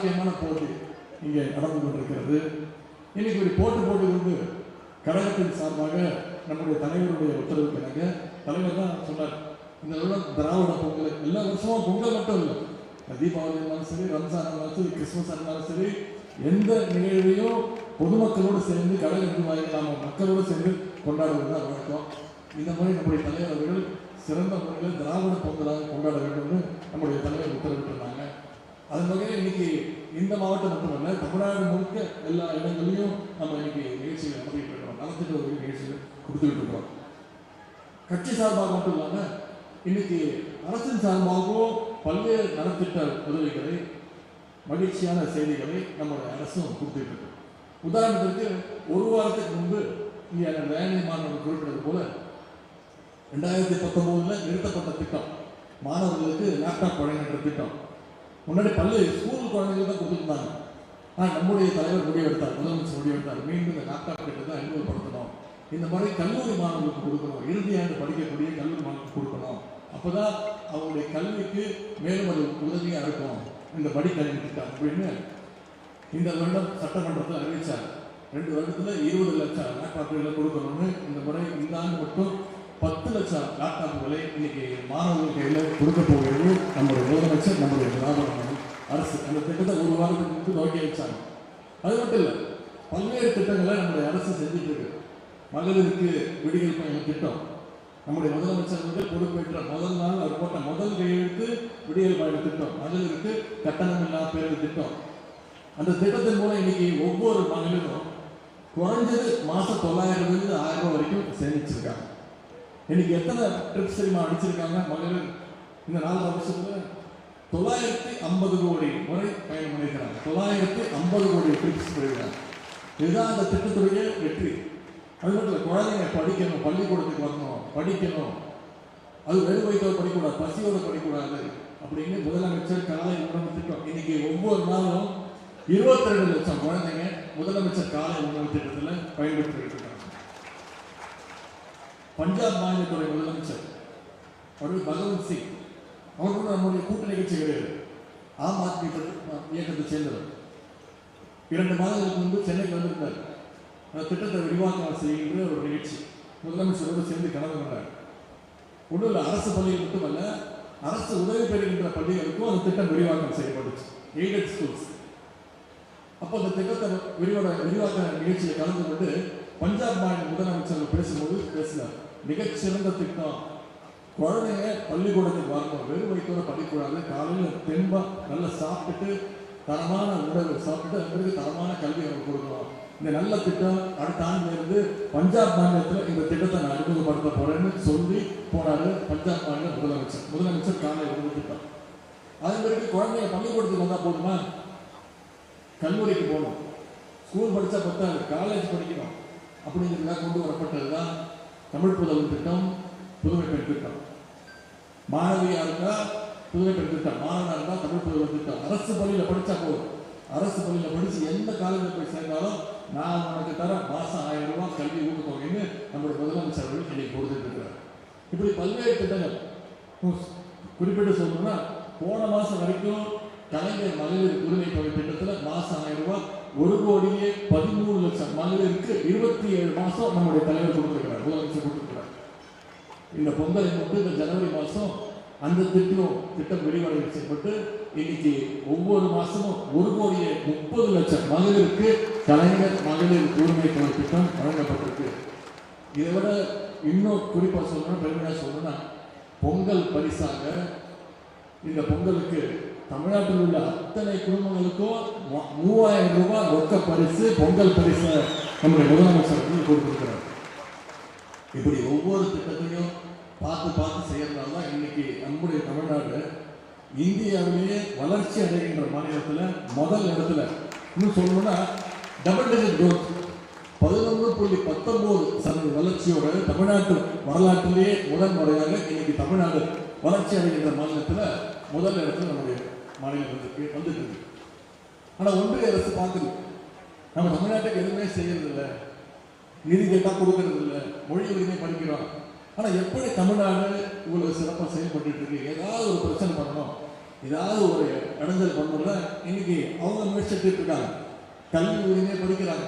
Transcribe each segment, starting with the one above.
சாமர்த்தியமான போட்டி இங்கே நடந்து கொண்டிருக்கிறது. இன்னைக்கு ஒரு போட்டு கொண்டு கழகத்தின் சார்பாக நம்முடைய தலைவருடைய உத்தரவுக்கு இணங்க தலைவர் தான் சொன்னார், இந்த வருடம் திராவிட பொங்கல் எல்லா வருஷமும் பொங்கல் மட்டும் இல்லை, தீபாவளி இருந்தாலும் சரி, ரம்ஜான் இருந்தாலும் சரி, கிறிஸ்துமஸ் இருந்தாலும் சரி, எந்த நிகழ்வையும் பொதுமக்களோடு சேர்ந்து கழக நிர்வாகிகள் நாம் மக்களோடு சேர்ந்து கொண்டாடுவது தான் வழக்கம். இந்த மாதிரி நம்முடைய தலைவர் அவர்கள் சிறந்த முறையில் திராவிட பொங்கலாக கொண்டாட வேண்டும்னு நம்முடைய தலைவர் உத்தரவிட்டிருந்தாங்க. அதன் வகையில் இன்னைக்கு இந்த மாவட்டம் மட்டுமல்ல, தமிழ்நாடு முழுக்க எல்லா இடங்களையும் நம்ம இன்னைக்கு நிகழ்ச்சிகள் நடத்திட்டு இருக்கிறோம், நலத்திட்ட உதவி நிகழ்ச்சிகள் கொடுத்துக்கிட்டு இருக்கிறோம். கட்சி சார்பாக மட்டும் இல்லாமல் இன்னைக்கு அரசின் சார்பாகவும் பல்வேறு நலத்திட்ட உதவிகளை, மகிழ்ச்சியான செய்திகளை நம்முடைய அரசும் கொடுத்துட்டு இருக்கு. உதாரணத்திற்கு ஒரு வாரத்துக்கு முன்பு இங்கே வேலை மாணவர்கள் குறிப்பிட்டது போல 2019 நிறுத்தப்பட்ட திட்டம் மாணவர்களுக்கு லேப்டாப் வழங்குகின்ற திட்டம். முன்னாடி ஸ்கூல் குழந்தைகள் தான் கொடுத்துருந்தாங்க. ஆனால் நம்முடைய தலைவர் முடிவெடுத்தார், முதலமைச்சர் முடிவெடுத்தார், மீண்டும் இந்த லேப்டாப் திட்டத்தை அறிமுகப்படுத்தணும். இந்த மாதிரி கல்லூரி மாணவர்களுக்கு கொடுக்கணும், இறுதி ஆண்டு படிக்கக்கூடிய கல்லூரி மாணவர்களுக்கு கொடுக்கணும். அப்போதான் அவங்களுடைய கல்விக்கு மேலும் அது உதவியாக இருக்கும் இந்த படிக்கல்வி திட்டம் அப்படின்னு இந்த வருடம் சட்டமன்றத்தில் அறிவித்தார். 2 வருடத்தில் 20 லட்சம் லேப்டாப்புகளை கொடுக்கணும்னு இந்த முறை இந்த ஆண்டு மட்டும் 10 லட்சம் லேப்டாப்புகளை இன்னைக்கு மாணவர்கள் கையில் கொடுக்க போகிறது நம்முடைய முதலமைச்சர், நம்முடைய திராவிட அரசு. அந்த திட்டத்தை ஒரு வாரத்துக்கு துவக்கி வச்சாங்க. அது மட்டும் இல்லை, பல்வேறு திட்டங்களை நம்முடைய அரசு செஞ்சுட்டு இருக்கு. மகளிருக்கு விடியல் பயண திட்டம், நம்முடைய முதலமைச்சர் அவர்கள் பொறுப்பேற்ற முதல் நாள் அவர் போட்ட முதல் கையெழுத்து விடியல் பயண திட்டம், மகளிருக்கு கட்டணமில்லா பேருந்து திட்டம். அந்த திட்டத்தின் மூலம் இன்னைக்கு ஒவ்வொரு மகளிரும் குறைஞ்சது மாதம் 900 1000 வரைக்கும் சேமிச்சிருக்காங்க. இன்னைக்கு எத்தனை ட்ரிப்ஸ் தெரியுமா அடிச்சிருக்காங்க மகளிர்? இந்த 4 வருஷத்துல 950 கோடி முறை பயணம் பண்ணியிருக்கிறாங்க. 950 கோடி ட்ரிப்ஸ் போயிருக்காங்க. இதுதான் அந்த திட்டத்துடைய வெற்றி. அது மட்டும் இல்லை, குழந்தைங்க படிக்கணும், பள்ளிக்கூடத்துக்கு வரணும், படிக்கணும், அது வெறும் வயிற்றோடு படிக்கக்கூடாது, பசியோடு படிக்கக்கூடாது அப்படின்னு முதலமைச்சர் காலை உணவு திட்டம். இன்னைக்கு ஒவ்வொரு நாளும் 22 லட்சம் குழந்தைங்க முதலமைச்சர் காலை உணவு திட்டத்தில் பயன்பெற்று இருக்காங்க. பஞ்சாப் மாநிலத்துடைய முதலமைச்சர் அவர்கள் பகவந்த் சிங், அவர்களோட நம்முடைய கூட்டணி கட்சி கிடையாது, ஆம் ஆத்மி இயக்கத்தை சேர்ந்தவர். 2 மாதங்களுக்கு முன்பு சென்னைக்கு வந்திருந்தார். அந்த திட்டத்தை விரிவாக்கம் செய்கின்ற ஒரு நிகழ்ச்சி முதலமைச்சரோடு சேர்ந்து கலந்து கொண்டார். ஒன்றும் இல்லை, அரசு பள்ளிகள் மட்டுமல்ல, அரசு உதவி பெறுகின்ற பள்ளிகளுக்கும் அந்த திட்டம் விரிவாக்கம் செய்யப்பட்டுச்சு, எய்டட் ஸ்கூல்ஸ். அப்போ அந்த திட்டத்தை விரிவாக்க நிகழ்ச்சியில் கலந்து கொண்டு பஞ்சாப் மாநில முதலமைச்சர் பேசும்போது பேசினார், மிகச்சிறந்த திட்டம், குழந்தைங்க பள்ளிக்கூடத்துக்கு வரணும், வெறும் வயிற்றோட படிக்கூடாது, காலையில் தெம்பா நல்லா சாப்பிட்டுட்டு தரமான உணவு சாப்பிட்டு அவங்களுக்கு தரமான கல்வி அவங்க கொடுக்கணும். இந்த நல்ல திட்டம் அடுத்த ஆண்டிலிருந்து பஞ்சாப் மாநிலத்தில் இந்த திட்டத்தை நான் அறிமுகப்படுத்த போறேன்னு சொல்லி போனாரு பஞ்சாப் மாநில முதலமைச்சர் காலை உணவு திட்டம். அதே மாதிரி குழந்தைங்க பள்ளிக்கூடத்துக்கு வந்தால் போதுமா, கல்லூரிக்கு போகணும், ஸ்கூல் படித்தா பத்தாது, காலேஜ் படிக்கணும் அப்படிங்கிறதுக்காக கொண்டு வரப்பட்டது தான் தமிழ் புதல்வன் திட்டம், புதுமை பெண் திட்டம். மாணவியாக இருந்தால் புதுமை பெண் திட்டம், மாணவனாக இருந்தால் தமிழ் புதல்வன் திட்டம். அரசு பள்ளியில் படித்தா போதும், அரசு பள்ளியில் படித்து எந்த காலேஜில் போய் சேர்ந்தாலும் நான் உனக்கு தர மாதம் 1000 ரூபாய் கல்வி ஊக்கத்தொகைன்னு நம்முடைய முதலமைச்சர் அவர்கள் இன்னைக்கு கொடுத்துட்டு இருக்கிறார். இப்படி பல்வேறு திட்டங்கள் குறிப்பிட்டு சொல்லணும்னா, போன மாதம் வரைக்கும் கலைஞர் மகளிர் உரிமை தொகை திட்டத்தில் மாதம் 1000 ரூபாய் 1,13,00,000 மகளிருக்கு 27 மாதம் நம்முடைய தலைவர் கொடுத்துருக்கிறார், முதலமைச்சர் கொடுத்துருக்கிறார். இந்த பொங்கலை மட்டும் இந்த ஜனவரி மாதம் அந்த திட்டம் விரிவடை செய்யப்பட்டு இன்னைக்கு ஒவ்வொரு மாதமும் 1,30,00,000 மகளிருக்கு கலைஞர் மகளிர் உரிமை தொகை திட்டம் வழங்கப்பட்டிருக்கு. இதை விட இன்னும் குறிப்பாக சொல்லணும், பெருமையாக சொல்லணும்னா, பொங்கல் பரிசாக இந்த பொங்கலுக்கு தமிழ்நாட்டில் உள்ள அத்தனை குடும்பங்களுக்கும் 3000 ரூபாய் ரொக்க பரிசு, பொங்கல் பரிசு நம்முடைய முதலமைச்சர் கொடுத்திருக்கிறார். இப்படி ஒவ்வொரு திட்டத்தையும் பார்த்து செய்யறதுனால தான் இன்னைக்கு நம்முடைய தமிழ்நாடு இந்தியாவிலேயே வளர்ச்சி அடைகின்ற மாநிலத்தில் முதல் இடத்துல. இன்னும் சொல்லணும்னா டபுள் டிஜிட் growth 11.19% வளர்ச்சியோட தமிழ்நாட்டு வரலாற்றிலேயே முதல் முறையாக இன்னைக்கு தமிழ்நாடு வளர்ச்சி அடைகின்ற மாநிலத்தில் முதல் இடத்துல நம்முடைய மாநிலம் வந்துட்டு இருக்கு. ஆனால் ஒன்றிய அரசு பார்க்குது, நம்ம தமிழ்நாட்டுக்கு எதுவுமே செய்யறது இல்லை, நிதி கேட்டால் கொடுக்கறது இல்லை, மொழி உரிமை படிக்கிறோம். ஆனால் எப்படி தமிழ்நாடு இவ்வளவு சிறப்பாக செயல்பட்டு இருக்கு, ஏதாவது ஒரு பிரச்சனை பண்ணணும், ஏதாவது ஒரு இடைஞ்சல் பண்ணணும்னா இன்னைக்கு அவங்க முயற்சி எடுத்துட்டு இருக்காங்க. கல்வி உரிமையை படிக்கிறாங்க,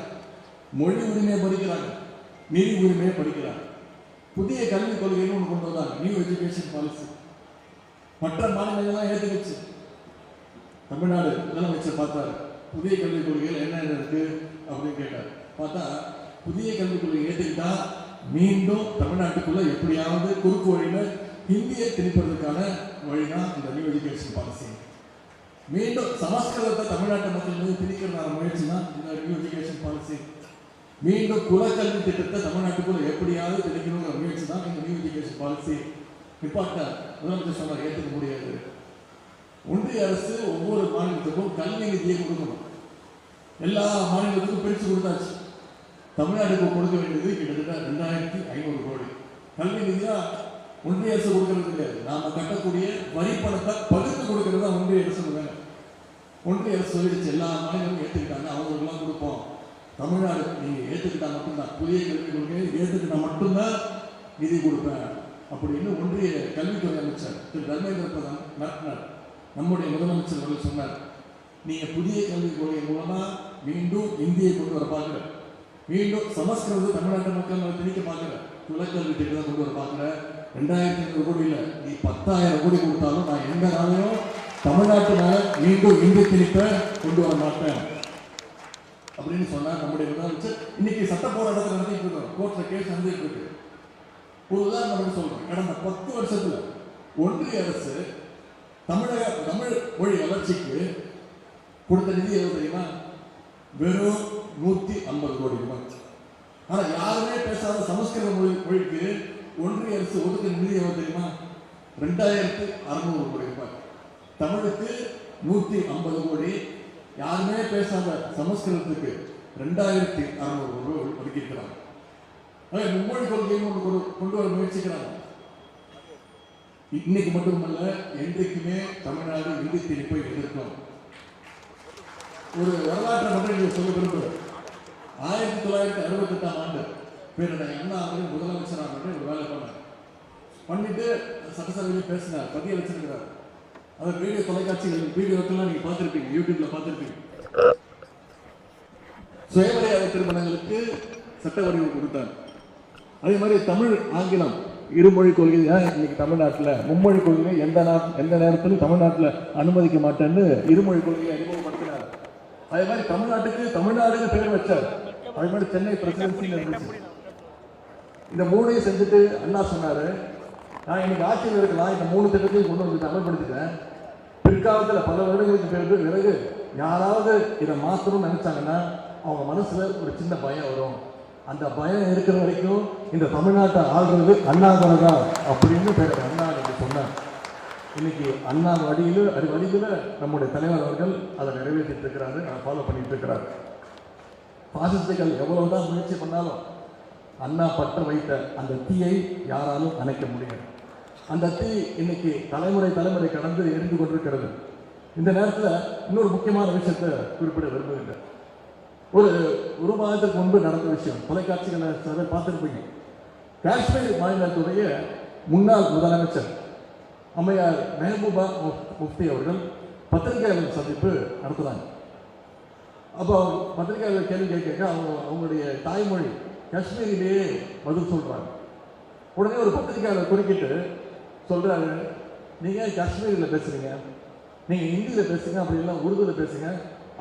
மொழி உரிமையை படிக்கிறாங்க, நிதி உரிமையை படிக்கிறாங்க. புதிய கல்விக் கொள்கைன்னு ஒன்று கொண்டு வந்தாங்க, நியூ எஜுகேஷன் பாலிசி. மற்ற மாநிலங்கள்லாம் ஏற்றுக்கிச்சு. தமிழ்நாடு முதலமைச்சர் பார்த்தாரு, புதிய கல்விக் கொள்கையில் என்னென்ன இருக்கு அப்படின்னு கேட்டார். பார்த்தா புதிய கல்விக் கொள்கை ஏற்றுக்கிட்டா மீண்டும் தமிழ்நாட்டுக்குள்ள எப்படியாவது குறுக்கு வழியில ஹிந்தியை திணிப்பதற்கான வழிதான் இந்த நியூ எஜுகேஷன் பாலிசி. மீண்டும் சமஸ்கிருதத்தை தமிழ்நாட்டு மக்கள் மீது திணிக்கிறதான முயற்சி தான் இந்த நியூ எஜுகேஷன் பாலிசி. மீண்டும் குலக்கல்வி திட்டத்தை தமிழ்நாட்டுக்குள்ள எப்படியாவது திணிக்கணுங்கிற முயற்சி தான் இந்த நியூ எஜுகேஷன் பாலிசி. நிப்பாட்ட முதலமைச்சர் சொன்னார், ஏற்றுக்க முடியாது. ஒன்றிய அரசு ஒவ்வொரு மாநிலத்துக்கும் கல்வி நிதியை கொடுக்கணும். எல்லா மாநிலத்துக்கும் பிரித்து கொடுத்தாச்சு. தமிழ்நாட்டுக்கு கொடுக்க வேண்டியது கிட்டத்தட்ட 2500 கோடி. கல்வி நிதியா ஒன்றிய அரசு கொடுக்கறது கிடையாது. நாம கட்டக்கூடிய வரி பணத்தை பகிர்ந்து கொடுக்கறது தான் ஒன்றிய அரசு வேலை. ஒன்றிய அரசு சொல்லிடுச்சு, எல்லா மாநிலங்களும் ஏற்றுக்கிட்டாங்க, அவங்களுக்குலாம் கொடுப்போம். தமிழ்நாடு நீங்க ஏற்றுக்கிட்டா மட்டும்தான், புதிய கல்விக் கொள்கையை ஏற்றுக்கிட்டா மட்டும்தான் நிதி கொடுப்பேன் அப்படின்னு ஒன்றிய கல்வித்துறை அமைச்சர் திரு தர்மேந்திர பிரதான் நம்முடைய முதலமைச்சர் அவர்கள் சொன்னார். நீங்க புதிய கல்விக் கொள்கை மூலமா மீண்டும் இந்தியை கொண்டு வர பார்க்கிற, மீண்டும் சமஸ்கிருதத்தை தமிழ்நாட்டு மக்கள் திணிக்க பார்க்கிற, குலக்கல்வி திட்டத்தை கொண்டு வர பார்க்கிற. 2500 கோடி இல்லை, நீ 10,000 கோடி கொடுத்தாலும் நான் எந்த நாளையும் தமிழ்நாட்டு மேல மீண்டும் இந்தி திணிப்பை கொண்டு வர மாட்டேன் அப்படின்னு சொன்னார் நம்முடைய முதலமைச்சர். இன்னைக்கு சட்ட போராட்டத்தில் நடத்திட்டு இருக்கோம், கோர்ட்ல கேஸ் நடந்துட்டு இருக்கு. ஒரு உதாரணம் சொல்றேன். கடந்த 10 வருஷத்துல ஒன்றிய அரசு தமிழ் மொழி வளர்ச்சிக்கு கொடுத்த நிதி எவ்வளவு தெரியுமா? வெறும் 150 கோடி ரூபாய். ஆனா யாருமே பேசாத சமஸ்கிருத மொழிக்கு ஒன்றிய அரசு ஒதுக்க நிதி எவ்வளவு தெரியுமா? 2600 கோடி ரூபாய். தமிழுக்கு 150 கோடி, யாருமே பேசாத சமஸ்கிருதத்துக்கு 2600 ரூபாய் ஒதுக்கியிருக்கிறாங்க. மும்மொழி கொள்கையும் கொண்டு வர முயற்சிக்கிறாங்க. இன்னைக்கு மட்டுமல்ல, என்றைக்குமே தமிழ்நாடு இந்தி திணிப்பை எதிர்க்கும். ஒரு வரலாற்றை மட்டும் நீங்க சொல்ல விரும்புகிறேன். 1968ஆம் ஆண்டு பேருடைய அண்ணா அவர்கள் முதலமைச்சராக ஒரு வேலை பண்ணிட்டு சட்டசபையிலே பேசினார், பதிய வச்சிருக்கிறார். அதை வீடியோ தொலைக்காட்சிகள் வீடியோக்கெல்லாம் நீங்க பார்த்திருப்பீங்க, யூடியூப்ல பார்த்திருப்பீங்க. சுயமரியாதை திருமணங்களுக்கு சட்ட வடிவு கொடுத்தார். அதே மாதிரி தமிழ் ஆங்கிலம் இருமொழி கொள்கை இன்னைக்கு தமிழ்நாட்டில் மும்மொழி கொள்கை எந்த நேரத்திலும் தமிழ்நாட்டில் அனுமதிக்க மாட்டேன்னு இருமொழி கொள்கையை அறிமுகப்படுத்தினார். அதே மாதிரி தமிழ்நாடுக்கு பேர் வச்சார். அதே மாதிரி சென்னை பிரசிடென்சி இருந்துச்சு. இந்த 3ஐயும் செஞ்சுட்டு அண்ணா சொன்னாரு, நான் இன்னைக்கு ஆட்சியில் இருக்கலாம், இந்த 3 திட்டத்தையும் கொண்டு வந்து அமல்படுத்திட்டேன். பிற்காலத்தில் பல வருடங்களுக்கு பிறகு யாராவது இதை மாற்றணும்னு நினைச்சாங்கன்னா அவங்க மனசுல ஒரு சின்ன பயம் வரும். அந்த பயம் இருக்கிற வரைக்கும் இந்த தமிழ்நாட்டை ஆள்றது அண்ணாதுரை அப்படின்னு அண்ணா சொன்னார். இன்னைக்கு அண்ணா வழியில நம்முடைய தலைவர் அவர்கள் அதை நிறைவேற்றிட்டு இருக்கிறாரு, அதை ஃபாலோ பண்ணிட்டு இருக்கிறார். பாசிஸ்டுகள் எவ்வளவுதான் முயற்சி பண்ணாலும் அண்ணா பற்ற வைத்த அந்த தீயை யாராலும் அணைக்க முடியாது. அந்த தீ இன்னைக்கு தலைமுறை கடந்து எரிந்து கொண்டிருக்கிறது. இந்த நேரத்தில் இன்னொரு முக்கியமான விஷயத்தை குறிப்பிட விரும்புகின்றேன். ஒரு மாதத்துக்கு முன்பு நடந்த விஷயம், தொலைக்காட்சிகளை பார்த்திருப்பீங்க. காஷ்மீர் மாநிலத்துடைய முன்னாள் முதலமைச்சர் அம்மையார் மெஹபூபா முஃப்தி அவர்கள் பத்திரிகையாளர் சந்திப்பு நடத்துனாங்க. அப்போ பத்திரிகையாளர் கேள்வி கேட்க அவங்களுடைய தாய்மொழி காஷ்மீரிலேயே பதில் சொல்றாங்க. உடனே ஒரு பத்திரிகையாளர் குறுக்கிட்டு சொல்றாரு, நீங்க காஷ்மீரில் பேசுறீங்க, நீங்க ஹிந்தியில பேசுங்க, அப்படி இல்லை உருதுல பேசுங்க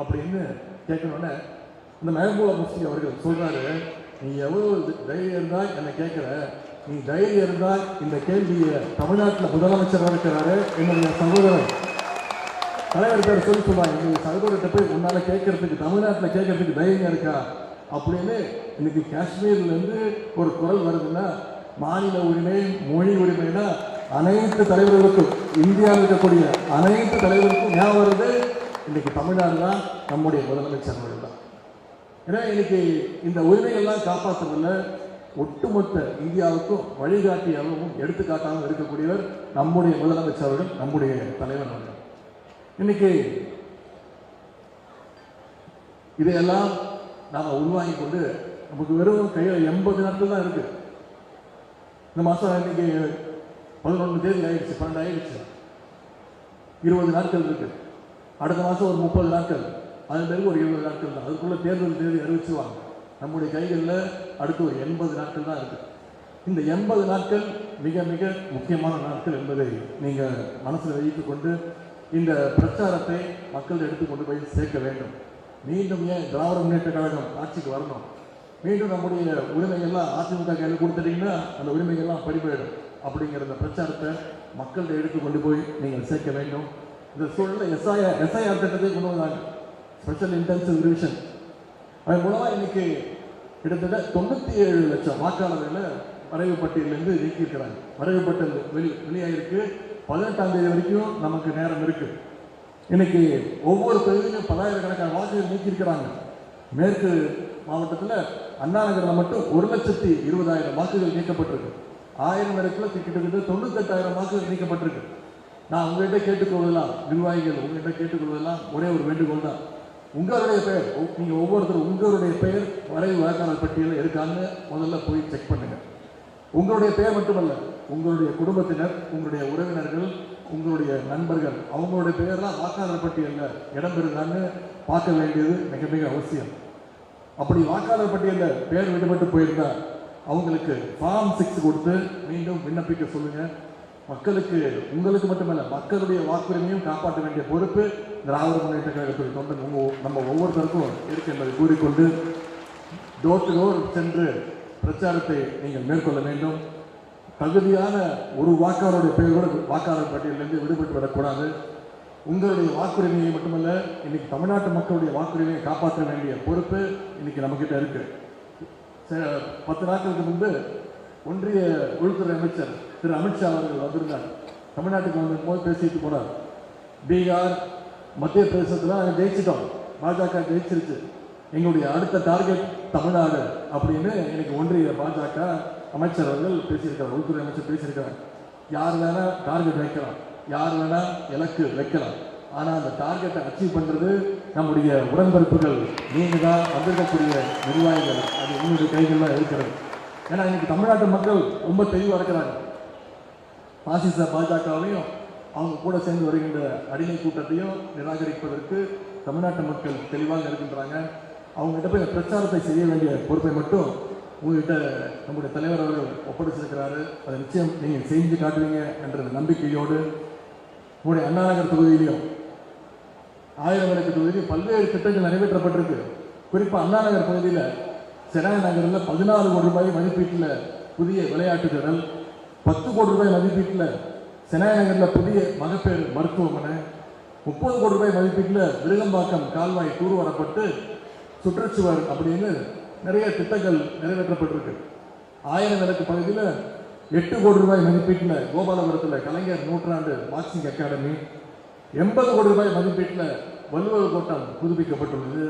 அப்படின்னு கேட்கணுன்னே இந்த மெஹபூபா முஃப்தி அவர்கள் சொல்றாரு, நீ எவ்வளவு தைரியம் இருந்தால் என்னை கேட்கிற, நீ தைரியம் இருந்தால் இந்த கேள்வியை தமிழ்நாட்டில் முதலமைச்சராக இருக்கிறாரு என்னுடைய சகோதரர் தலைவர் பேர் சொல்லுவாங்க, எங்களுடைய சகோதரத்தை போய் உன்னால கேட்கறதுக்கு தமிழ்நாட்டில் கேட்கறதுக்கு தைரியம் இருக்கா அப்படின்னு. இன்னைக்கு காஷ்மீர்ல இருந்து ஒரு குரல் வருதுன்னா மாநில உரிமை மொழி உரிமைனா அனைத்து தலைவர்களுக்கும், இந்தியாவில் இருக்கக்கூடிய அனைத்து தலைவர்களுக்கும் ஞாபகம் வருது இன்னைக்கு தமிழ்நாடு தான், நம்முடைய முதலமைச்சர் அவர்கள் தான். ஏன்னா இன்னைக்கு இந்த உரிமைகள்லாம் காப்பாற்றுறதுல ஒட்டுமொத்த இந்தியாவுக்கும் வழிகாட்டியாகவும் எடுத்துக்காட்டாகவும் இருக்கக்கூடியவர் நம்முடைய முதலமைச்சர் அவர்கள், நம்முடைய தலைவர் அவர்கள். இன்னைக்கு இதையெல்லாம் நாம உள்வாங்கி கொண்டு நமக்கு வெறும் கையில் 80 நாட்கள் தான் இருக்கு. இந்த மாசம் இன்னைக்கு 11 தேதி ஆயிடுச்சு, 12 ஆயிடுச்சு. 20 நாட்கள் இருக்கு. அடுத்த மாதம் ஒரு 30 நாட்கள், அது பிறகு ஒரு 20 நாட்கள் தான். அதுக்குள்ள தேர்தல் தேதி அறிவிச்சுவாங்க. நம்முடைய கைகளில் அடுத்து ஒரு 80 நாட்கள் தான் இருக்கு. இந்த 80 நாட்கள் மிக மிக முக்கியமான நாட்கள் என்பதை நீங்கள் மனசில் வைத்துக் கொண்டு இந்த பிரச்சாரத்தை மக்கள் எடுத்துக்கொண்டு போய் சேர்க்க வேண்டும். மீண்டும் ஏன் திராவிட முன்னேற்ற கழகம் ஆட்சிக்கு வரணும், மீண்டும் நம்முடைய உரிமைகள்லாம் அதிமுக கையில் கொடுத்துட்டீங்கன்னா அந்த உரிமைகள்லாம் பறிபோயிடும் அப்படிங்கிற இந்த பிரச்சாரத்தை மக்கள்கிட்ட எடுத்து கொண்டு போய் நீங்கள் சேர்க்க வேண்டும். இந்த சூழலில் எஸ்ஐஆர் திட்டத்தை கொண்டு வந்தாங்க, ஸ்பெஷல் இன்டென்சிவ் ரிவிஷன். அதன் மூலமாக இன்னைக்கு கிட்டத்தட்ட 97 லட்சம் வாக்காளர்களை வரைவு பட்டியலிருந்து நீக்கியிருக்கிறாங்க. வரைவு பட்டியல் வெளியாயிருக்கு. 18ஆம் தேதி வரைக்கும் நமக்கு நேரம் இருக்கு. இன்னைக்கு ஒவ்வொரு தொகுதியிலும் 10,000கணக்கான வாக்குகள் நீக்கியிருக்கிறாங்க. மேற்கு மாவட்டத்தில் அண்ணா நகரில் மட்டும் 1,20,000 வாக்குகள் நீக்கப்பட்டிருக்கு. 1000 இடத்துல கிட்டத்தட்ட 98,000 வாக்குகள் நீக்கப்பட்டிருக்கு. நான் உங்கள்கிட்ட கேட்டுக்கொள்ளலாம், நிர்வாகிகள் உங்கள்கிட்ட கேட்டுக்கொள்வதெல்லாம் ஒரே ஒரு வேண்டுகோள் தான். உங்களுடைய பெயர், நீங்கள் ஒவ்வொருத்தரும் உங்களுடைய பெயர் வரைவு வாக்காளர் பட்டியலில் இருக்கான்னு முதல்ல போய் செக் பண்ணுங்க. உங்களுடைய பெயர் மட்டுமல்ல, உங்களுடைய குடும்பத்தினர், உங்களுடைய உறவினர்கள், உங்களுடைய நண்பர்கள், அவங்களுடைய பெயர்லாம் வாக்காளர் பட்டியலில் இடம்பெறுதான்னு பார்க்க வேண்டியது மிக மிக அவசியம். அப்படி வாக்காளர் பட்டியலில் பெயர் விடுபட்டு போயிருந்தா அவங்களுக்கு ஃபார்ம் 6 கொடுத்து மீண்டும் விண்ணப்பிக்க சொல்லுங்க. மக்களுக்கு, உங்களுக்கு மட்டுமல்ல, மக்களுடைய வாக்குரிமையும் காப்பாற்ற வேண்டிய பொறுப்பு திராவிட முன்னேற்ற கழகத்துடைய தொண்டன் நம்ம ஒவ்வொருத்தருக்கும் இருக்கு என்பதை கூறிக்கொண்டு டோர் டு டோர் சென்று பிரச்சாரத்தை நீங்கள் மேற்கொள்ள வேண்டும். தகுதியான ஒரு வாக்காளருடைய பெயரோடு வாக்காளர் பட்டியலிருந்து விடுபட்டு விடக்கூடாது. உங்களுடைய வாக்குரிமையை மட்டுமல்ல, இன்னைக்கு தமிழ்நாட்டு மக்களுடைய வாக்குரிமையை காப்பாற்ற வேண்டிய பொறுப்பு இன்னைக்கு நம்மகிட்ட இருக்கு. 10 நாட்களுக்கு முன்பு ஒன்றிய உள்துறை அமைச்சர் திரு அமித்ஷா அவர்கள் வந்திருந்தார். தமிழ்நாட்டுக்கு வந்து போது பேசிட்டு போனார். பீகார், மத்திய பிரதேசத்தில் நாங்கள் ஜெயிச்சிட்டோம், பாஜக ஜெயிச்சிருச்சு, எங்களுடைய அடுத்த டார்கெட் தமிழ்நாடு அப்படின்னு இன்னைக்கு ஒன்றிய பாஜக அமைச்சர் அவர்கள் பேசியிருக்கிறார், உள்துறை அமைச்சர் பேசியிருக்கிறார். யார் வேணா டார்கெட் வைக்கலாம், யார் வேணா இலக்கு வைக்கலாம், ஆனால் அந்த டார்கெட்டை அச்சீவ் பண்ணுறது நம்முடைய உடன்பிறப்புகள், நீங்கள் தான் வந்திருக்கக்கூடிய நிர்வாகிகள், அது உங்களுடைய கைகள்லாம் இருக்கிறது. ஏன்னா இன்னைக்கு தமிழ்நாட்டு மக்கள் ரொம்ப தெளிவாக இருக்கிறாங்க. பாசிச பாஜகவையும் அவங்க கூட சேர்ந்து வருகின்ற அடிமை கூட்டத்தையும் நிராகரிப்பதற்கு தமிழ்நாட்டு மக்கள் தெளிவாக இருக்கின்றாங்க. அவங்ககிட்ட போய் பிரச்சாரத்தை செய்ய வேண்டிய பொறுப்பை மட்டும் உங்கள்கிட்ட நம்முடைய தலைவர் அவர்கள் ஒப்படைச்சிருக்கிறாரு. அதை நிச்சயம் நீங்கள் செஞ்சு காட்டுவீங்க என்ற நம்பிக்கையோடு உங்களுடைய அண்ணா நகர் தொகுதியிலையும் 1000 விளக்கு தொகுதியிலும் பல்வேறு திட்டங்கள் நிறைவேற்றப்பட்டிருக்கு. குறிப்பாக அண்ணா நகர் பகுதியில் செனாய் நகரில் 14 கோடி ரூபாய் மதிப்பீட்டில் புதிய விளையாட்டு திடல், 10 கோடி ரூபாய் மதிப்பீட்டில் செனாய் நகரில் புதிய மகப்பேறு மருத்துவமனை, 30 கோடி ரூபாய் மதிப்பீட்டில் விருகம்பாக்கம் கால்வாய் தூர்வாரப்பட்டு சுற்றுச்சுவர் அப்படின்னு நிறைய திட்டங்கள் நிறைவேற்றப்பட்டிருக்கு. 1000 விளக்கு பகுதியில் 8 கோடி ரூபாய் மதிப்பீட்டில் கோபாலபுரத்தில் கலைஞர் நூற்றாண்டு பாக்ஸிங் அகாடமி, 80 கோடி ரூபாய் மதிப்பீட்டில் வள்ளுவர் கோட்டம் புதுப்பிக்கப்பட்டுள்ளது.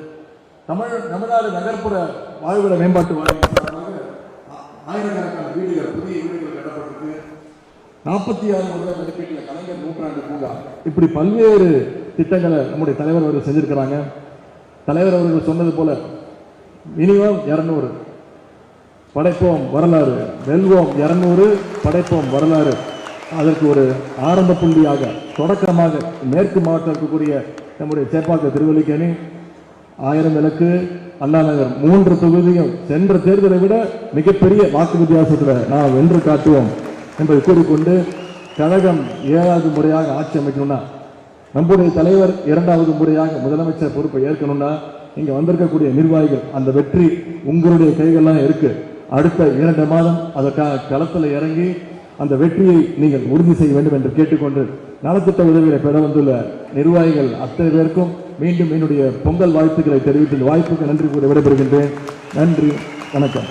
தமிழ்நாடு நகர்ப்புற வாழ்விட மேம்பாட்டு வாரியம் சார்பாக 1000கணக்கான வீடுகள், புதிய வீடுகள் கட்டப்பட்டிருக்கு. 46 கோடி ரூபாய் மதிப்பீட்டில் கலைஞர் நூற்றாண்டு பூங்கா, இப்படி பல்வேறு திட்டங்களை நம்முடைய தலைவர் அவர்கள் செஞ்சிருக்கிறாங்க. தலைவர் அவர்கள் சொன்னது போல மினிமம் 200 படைப்போம் வரலாறு, வெல்வோம் 200 படைப்போம் வரலாறு. அதற்கு ஒரு ஆரம்ப புள்ளியாக, தொடக்கமாக மேற்கு மாவட்டம் இருக்கக்கூடிய நம்முடைய சேப்பாக்க திருவல்லிக்கேணி, 1000 விளக்கு, அண்ணா நகர் 3 தொகுதியும் சென்ற தேர்தலை விட மிகப்பெரிய வாக்கு வித்தியாசத்தில் நாம் வென்று காட்டுவோம் என்பதை கூறிக்கொண்டு, கழகம் 7வது முறையாக ஆட்சி அமைக்கணும்னா, நம்முடைய தலைவர் 2வது முறையாக முதலமைச்சர் பொறுப்பை ஏற்கணும்னா, இங்க வந்திருக்கக்கூடிய நிர்வாகிகள் அந்த வெற்றி உங்களுடைய கைகள்லாம் இருக்கு. அடுத்த 2 மாதம் அதற்காக களத்தில் இறங்கி அந்த வெற்றியை நீங்கள் உறுதி செய்ய வேண்டும் என்று கேட்டுக்கொண்டு, நலத்திட்ட உதவிகளை பெற வந்துள்ள நிர்வாகிகள் அத்தனை பேருக்கும் மீண்டும் என்னுடைய பொங்கல் வாழ்த்துக்களை தெரிவித்து வாய்ப்புக்கு நன்றி கூறி விடைபெறுகின்றேன். நன்றி, வணக்கம்.